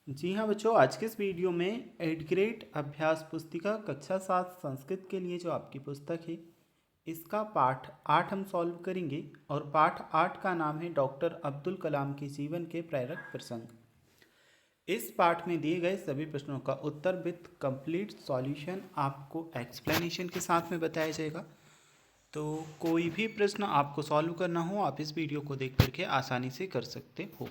जी हाँ बच्चों, आज के इस वीडियो में 8th ग्रेड अभ्यास पुस्तिका कक्षा 7 संस्कृत के लिए जो आपकी पुस्तक है इसका पाठ 8 हम सॉल्व करेंगे। और पाठ 8 का नाम है डॉक्टर अब्दुल कलाम के जीवन के प्रेरक प्रसंग। इस पाठ में दिए गए सभी प्रश्नों का उत्तर विथ कंप्लीट सॉल्यूशन आपको एक्सप्लेनेशन के साथ में बताया जाएगा। तो कोई भी प्रश्न आपको सॉल्व करना हो आप इस वीडियो को देख करके आसानी से कर सकते हो।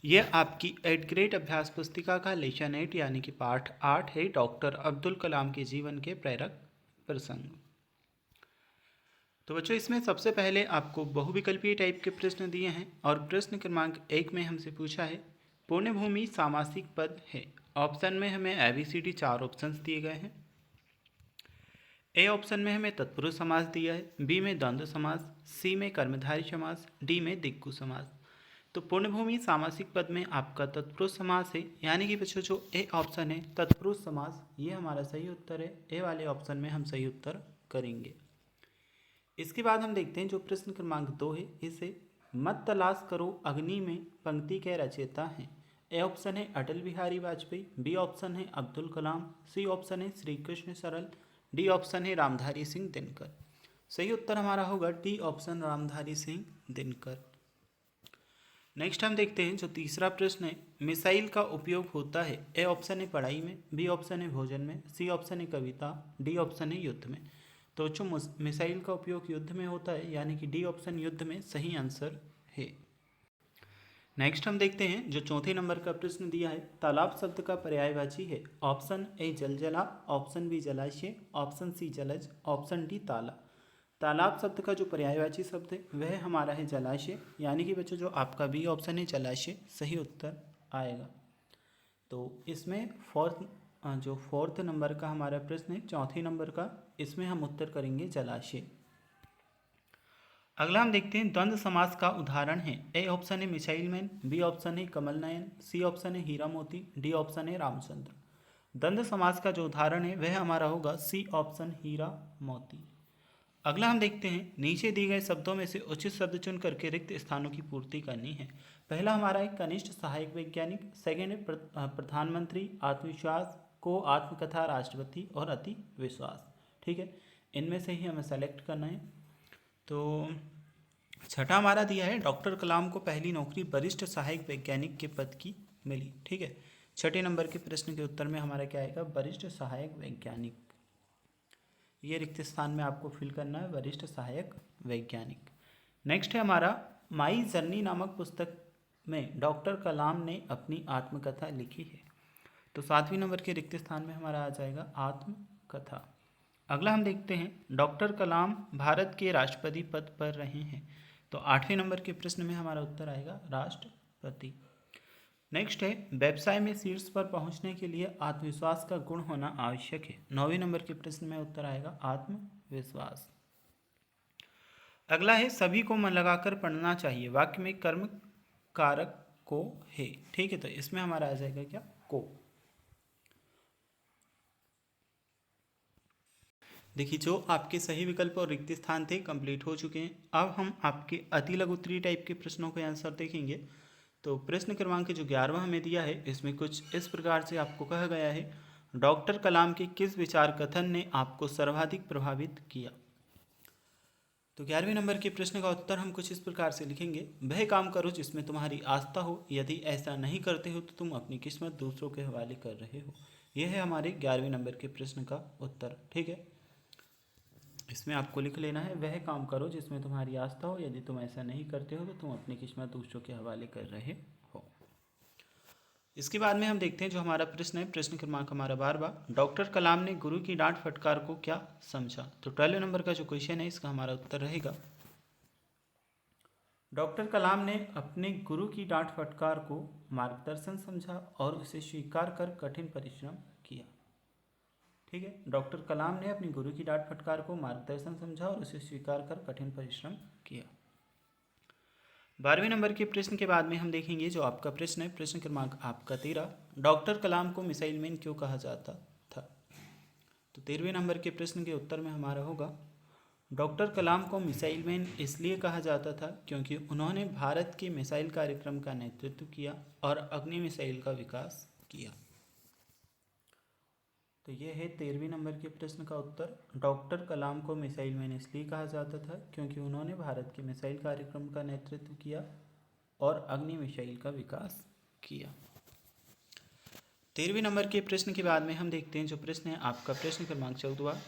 यह आपकी 8th ग्रेड अभ्यास पुस्तिका का लेसन 8 यानी कि पाठ 8 है, डॉक्टर अब्दुल कलाम के जीवन के प्रेरक प्रसंग। तो बच्चों, इसमें सबसे पहले आपको बहुविकल्पीय टाइप के प्रश्न दिए हैं और प्रश्न क्रमांक 1 में हमसे पूछा है पुण्यभूमि सामासिक पद है। ऑप्शन में हमें ABCD 4 ऑप्शंस दिए गए हैं। ए ऑप्शन में हमें तत्पुरुष समास दिया है, बी में द्वंद्व समास, सी में कर्मधारय समास, डी में दिक्कु समास। तो पुण्यभूमि सामासिक पद में आपका तत्पुरुष समास है, यानी कि बच्चों जो ए ऑप्शन है तत्पुरुष समास, ये हमारा सही उत्तर है। ए वाले ऑप्शन में हम सही उत्तर करेंगे। इसके बाद हम देखते हैं जो प्रश्न क्रमांक 2 है, इसे मत तलाश करो अग्नि में पंक्ति के रचयिता हैं। ए ऑप्शन है अटल बिहारी वाजपेयी, बी ऑप्शन है अब्दुल कलाम, सी ऑप्शन है श्री कृष्ण सरल, डी ऑप्शन है रामधारी सिंह दिनकर। सही उत्तर हमारा होगा D option Ramdhari Singh Dinkar. Next हम देखते हैं जो तीसरा प्रश्न है, मिसाइल का उपयोग होता है। ए ऑप्शन है पढ़ाई में, बी ऑप्शन है भोजन में, सी ऑप्शन है कविता, डी ऑप्शन है युद्ध में। तो बच्चों मिसाइल का उपयोग युद्ध में होता है, यानी कि डी ऑप्शन युद्ध में सही आंसर है। नेक्स्ट हम देखते हैं जो चौथे नंबर का प्रश्न दिया है, तालाब शब्द का पर्यायवाची है। Option A Jaljala, option B जलाशय, ऑप्शन सी जलज, ऑप्शन डी ताला। तालाब शब्द का जो पर्यायवाची शब्द है वह हमारा है जलाशय, यानी कि बच्चों जो आपका बी ऑप्शन है जलाशय सही उत्तर आएगा। तो इसमें फोर्थ नंबर का हमारा प्रश्न है, चौथे नंबर का, इसमें हम उत्तर करेंगे जलाशय। अगला हम देखते हैं द्वंद्व समास का उदाहरण है। ए ऑप्शन है मिसाइल मैन, बी ऑप्शन है कमल नयन, सी ऑप्शन है हीरा मोती, डी ऑप्शन है रामचंद्र। द्वंद्व समास का जो उदाहरण है वह हमारा होगा सी ऑप्शन हीरा मोती। अगला हम देखते हैं नीचे दिए गए शब्दों में से उचित शब्द चुन करके रिक्त स्थानों की पूर्ति करनी है। पहला हमारा है कनिष्ठ सहायक वैज्ञानिक, सेकेंड है प्रधानमंत्री, आत्मविश्वास को आत्मकथा, राष्ट्रपति और अति विश्वास। ठीक है, इनमें से ही हमें सेलेक्ट करना है। तो छठा हमारा दिया है डॉक्टर कलाम को पहली नौकरी वरिष्ठ सहायक वैज्ञानिक के पद की मिली। ठीक है, छठे नंबर के प्रश्न के उत्तर में हमारा क्या आएगा, वरिष्ठ सहायक वैज्ञानिक। ये रिक्त स्थान में आपको फिल करना है वरिष्ठ सहायक वैज्ञानिक। नेक्स्ट है हमारा माई जर्नी नामक पुस्तक में डॉक्टर कलाम ने अपनी आत्मकथा लिखी है। तो 7वें नंबर के रिक्त स्थान में हमारा आ जाएगा आत्मकथा। अगला हम देखते हैं डॉक्टर कलाम भारत के राष्ट्रपति पद पर रहे हैं। तो 8वें नंबर के प्रश्न में हमारा उत्तर आएगा राष्ट्रपति। नेक्स्ट है व्यवसाय में शीर्ष पर पहुंचने के लिए आत्मविश्वास का गुण होना आवश्यक है। 9वें नंबर के प्रश्न में उत्तर आएगा आत्मविश्वास। अगला है सभी को मन लगाकर पढ़ना चाहिए, वाक्य में कर्म कारक को है। ठीक है, तो इसमें हमारा आ जाएगा क्या, को। देखिए जो आपके सही विकल्प और रिक्त स्थान थे कंप्लीट हो चुके हैं। अब हम आपके अति लघु उत्तरीय टाइप के प्रश्नों के आंसर देखेंगे। तो प्रश्न क्रमांक जो 11वां हमें दिया है इसमें कुछ इस प्रकार से आपको कहा गया है, डॉक्टर कलाम के किस विचार कथन ने आपको सर्वाधिक प्रभावित किया। तो 11वें नंबर के प्रश्न का उत्तर हम कुछ इस प्रकार से लिखेंगे, वह काम करो जिसमें तुम्हारी आस्था हो, यदि ऐसा नहीं करते हो तो तुम अपनी किस्मत दूसरों के हवाले कर रहे हो। यह है हमारे 11वें नंबर के प्रश्न का उत्तर। ठीक है, इसमें आपको लिख लेना है वह काम करो जिसमें तुम्हारी आस्था हो, यदि तुम ऐसा नहीं करते हो तो तुम अपनी किस्मत दूसरों के हवाले कर रहे हो। इसके बाद में हम देखते हैं जो हमारा प्रश्न है, प्रश्न क्रमांक हमारा 12वां, डॉक्टर कलाम ने गुरु की डांट फटकार को क्या समझा। तो 12वें नंबर का जो क्वेश्चन है इसका हमारा उत्तर रहेगा, डॉक्टर कलाम ने अपने गुरु की डांट फटकार को मार्गदर्शन समझा और उसे स्वीकार कर कठिन परिश्रम किया। ठीक है, डॉक्टर कलाम ने अपनी गुरु की डांट फटकार को मार्गदर्शन समझा और उसे स्वीकार कर कठिन परिश्रम किया। 12वें नंबर के प्रश्न के बाद में हम देखेंगे जो आपका प्रश्न है, प्रश्न क्रमांक आपका 13, डॉक्टर कलाम को मिसाइल मैन क्यों कहा जाता था। तो 13वें नंबर के प्रश्न के उत्तर में हमारा होगा, डॉक्टर कलाम को मिसाइल मैन इसलिए कहा जाता था क्योंकि उन्होंने भारत के मिसाइल कार्यक्रम का नेतृत्व किया और अग्नि मिसाइल का विकास किया। तो यह है 13वीं नंबर के प्रश्न का उत्तर। डॉक्टर कलाम को मिसाइल मैन इसलिए कहा जाता था क्योंकि उन्होंने भारत के मिसाइल कार्यक्रम का नेतृत्व किया और अग्नि मिसाइल का विकास किया। 13वीं नंबर के प्रश्न के बाद में हम देखते हैं जो प्रश्न है आपका प्रश्न क्रमांक 14।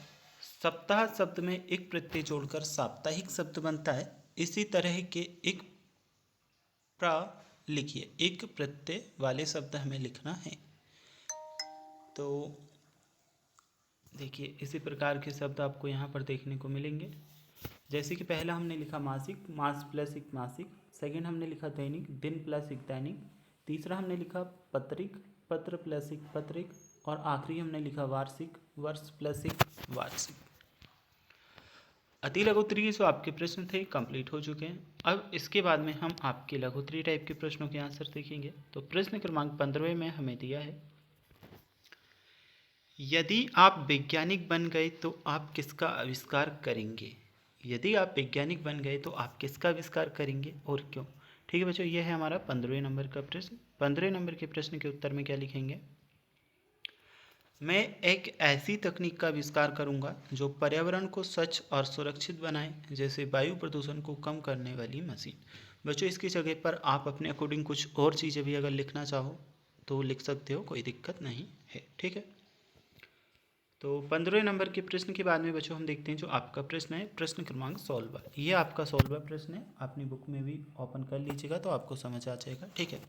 सप्ताह शब्द में एक प्रत्यय जोड़कर साप्ताहिक शब्द बनता है, इसी तरह के एक लिखिए। एक प्रत्यय वाले शब्द हमें लिखना है। तो देखिए इसी प्रकार के शब्द आपको यहाँ पर देखने को मिलेंगे। जैसे कि पहला हमने लिखा मासिक, मास प्लस एक मासिक। सेकंड हमने लिखा दैनिक, दिन प्लस एक दैनिक। तीसरा हमने लिखा पत्रिक, पत्र प्लस एक पत्रिक। और आखिरी हमने लिखा वार्षिक, वर्ष प्लस एक वार्षिक। अति लघुत्तरीय जो आपके प्रश्न थे कंप्लीट हो चुके हैं। अब इसके बाद में हम आपके लघुत्तरीय टाइप के प्रश्नों के आंसर देखेंगे। तो प्रश्न क्रमांक 15 में हमें दिया है, यदि आप वैज्ञानिक बन गए तो आप किसका आविष्कार करेंगे। यदि आप वैज्ञानिक बन गए तो आप किसका आविष्कार करेंगे और क्यों। ठीक है बच्चों, यह है हमारा 15वें नंबर का प्रश्न। 15 नंबर के प्रश्न के उत्तर में क्या लिखेंगे, मैं एक ऐसी तकनीक का आविष्कार करूंगा जो पर्यावरण को स्वच्छ और सुरक्षित बनाए, जैसे वायु प्रदूषण को कम करने वाली मशीन। बच्चों इसकी जगह पर आप अपने अकॉर्डिंग कुछ और चीज़ें भी अगर लिखना चाहो तो लिख सकते हो, कोई दिक्कत नहीं है। ठीक है, तो 15वें नंबर के प्रश्न के बाद में बच्चों हम देखते हैं जो आपका प्रश्न है प्रश्न क्रमांक 16। ये आपका 16वां प्रश्न है, अपनी बुक में भी ओपन कर लीजिएगा तो आपको समझ आ जाएगा। ठीक है,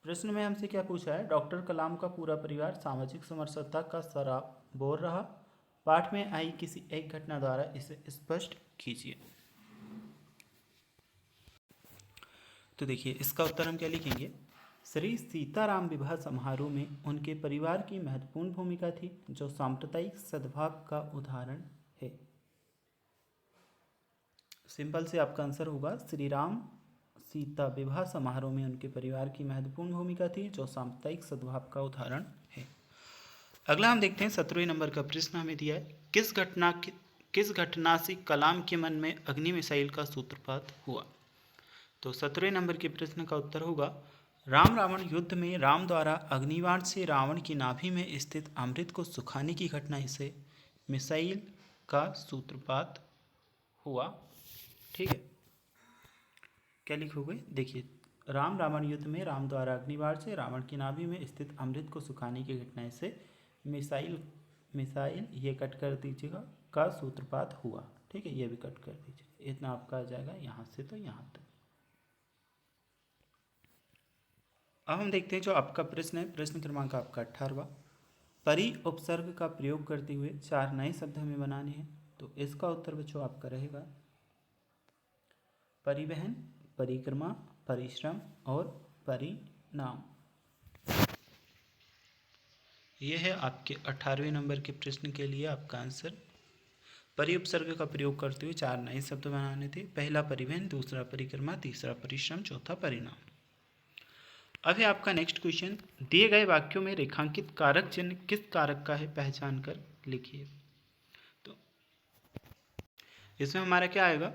प्रश्न में हमसे क्या पूछा है, डॉक्टर कलाम का पूरा परिवार सामाजिक समरसता का सराबोर रहा। पाठ में आई किसी एक घटना द्वारा इसे स्पष्ट कीजिए। तो देखिए इसका उत्तर हम क्या लिखेंगे, श्री सीताराम विवाह समारोह में उनके परिवार की महत्वपूर्ण भूमिका थी, जो सांप्रदायिक सद्भाव का उदाहरण है। सिंपल से आपका आंसर होगा, श्री राम सीता विवाह समारोह में उनके परिवार की महत्वपूर्ण भूमिका थी, जो सांप्रदायिक सद्भाव का उदाहरण है। अगला हम देखते हैं 17वें नंबर का प्रश्न हमें दिया है, किस घटना से कलाम के मन में अग्नि मिसाइल का सूत्रपात हुआ। तो 17वें नंबर के प्रश्न का उत्तर होगा, राम रावण युद्ध में राम द्वारा अग्निबाण से रावण की नाभि में स्थित अमृत को सुखाने की घटना से मिसाइल का सूत्रपात हुआ। ठीक है, क्या लिखोगे, देखिए राम रावण युद्ध में राम द्वारा अग्निबाण से रावण की नाभि में स्थित अमृत को सुखाने की घटना से मिसाइल ये कट कर दीजिएगा का सूत्रपात हुआ। ठीक है, ये भी कट कर दीजिए, इतना आपका आ जाएगा यहाँ से तो यहाँ तक। अब हम देखते हैं जो आपका प्रश्न है प्रश्न क्रमांक आपका 18वां, परि उपसर्ग का प्रयोग करते हुए 4 नए शब्द हमें बनाने हैं। तो इसका उत्तर बच्चों आपका रहेगा परिवहन, परिक्रमा, परिश्रम और परिणाम। यह है आपके 18वें नंबर के प्रश्न के लिए आपका आंसर। परि उपसर्ग का प्रयोग करते हुए 4 नए शब्द बनाने थे, पहला परिवहन, दूसरा परिक्रमा, तीसरा परिश्रम, चौथा परिणाम। अब है आपका नेक्स्ट क्वेश्चन, दिए गए वाक्यों में रेखांकित कारक चिन्ह किस कारक का है, पहचान कर लिखिए। तो इसमें हमारा क्या आएगा,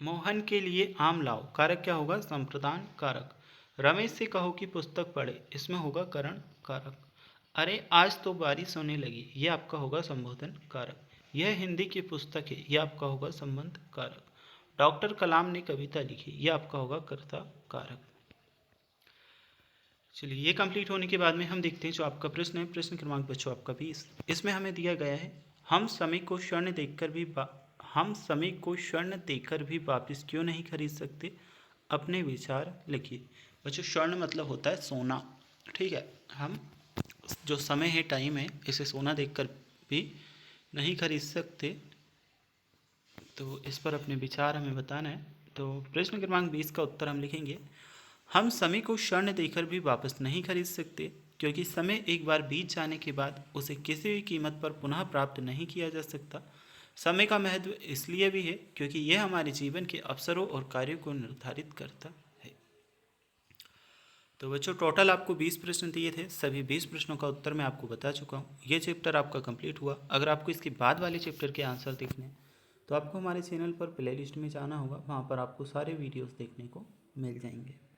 मोहन के लिए आम लाओ, कारक क्या होगा, संप्रदान कारक। रमेश से कहो कि पुस्तक पढ़े, इसमें होगा करण कारक। अरे आज तो बारिश होने लगी, ये आपका होगा संबोधन कारक। यह हिंदी की पुस्तक है, यह आपका होगा संबंध कारक। डॉक्टर कलाम ने कविता लिखी, यह आपका होगा कर्ता कारक। चलिए ये कंप्लीट होने के बाद में हम देखते हैं जो आपका प्रश्न है प्रश्न क्रमांक बच्चों आपका 20। इसमें हमें दिया गया है, हम समय को स्वर्ण देकर भी वापस क्यों नहीं खरीद सकते, अपने विचार लिखिए। बच्चों स्वर्ण मतलब होता है सोना। ठीक है, हम जो समय है टाइम है इसे सोना देखकर भी नहीं खरीद सकते, तो इस पर अपने विचार हमें बताना है। तो प्रश्न क्रमांक 20 का उत्तर हम लिखेंगे, हम समय को स्वर्ण देकर भी वापस नहीं खरीद सकते, क्योंकि समय एक बार बीत जाने के बाद उसे किसी भी कीमत पर पुनः प्राप्त नहीं किया जा सकता। समय का महत्व इसलिए भी है क्योंकि यह हमारे जीवन के अवसरों और कार्यों को निर्धारित करता है। तो बच्चों टोटल आपको 20 प्रश्न दिए थे, सभी 20 प्रश्नों का उत्तर मैं आपको बता चुका हूँ। ये चैप्टर आपका कंप्लीट हुआ। अगर आपको इसके बाद वाले चैप्टर के आंसर देखने तो आपको हमारे चैनल पर प्लेलिस्ट में जाना होगा, वहाँ पर आपको सारे वीडियोस देखने को मिल जाएंगे।